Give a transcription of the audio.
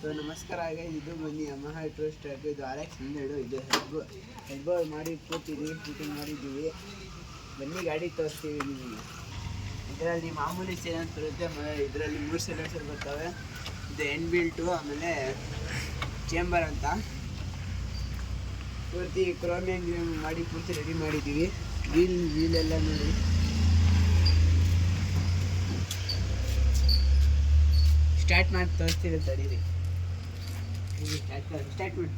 So ನಮಸ್ಕಾರ. ಇದು ಬನ್ನಿ ಯಮಹ ಟೂ ಸ್ಟಾರ್ಟ್. ಇದು RX-100. ಇದು ಹೆಬ್ಬ ಮಾಡಿ ಕೂತಿದ್ದೀವಿ, ಶೂಟಿಂಗ್ ಮಾಡಿದ್ದೀವಿ. ಬನ್ನಿ ಗಾಡಿ ತೋರಿಸ್ತೀವಿ ನಿಮಗೆ. ಇದರಲ್ಲಿ ಮಾಮೂಲಿ ಚೇಂಜ್ ಬರುತ್ತೆ. ಇದರಲ್ಲಿ 3 ಸಿಲಿಂಡರ್ ಬರ್ತವೆ. ಇದು ಎಂಡ್ ಬಿಲ್ಟು, ಆಮೇಲೆ ಚೇಂಬರ್ ಅಂತ ಪೂರ್ತಿ ಕ್ರೋಮಿಯಂ ಮಾಡಿ ಪೂರ್ತಿ ರೆಡಿ ಮಾಡಿದ್ದೀವಿ. ವೀಲೆಲ್ಲ ನೋಡಿ. ಸ್ಟಾರ್ಟ್ ಮಾಡಿ ತೋರಿಸ್ತೀವಿ, ತಡೀರಿ. ಸ್ಟಾರ್ಟ್ ಮಾಡಿ.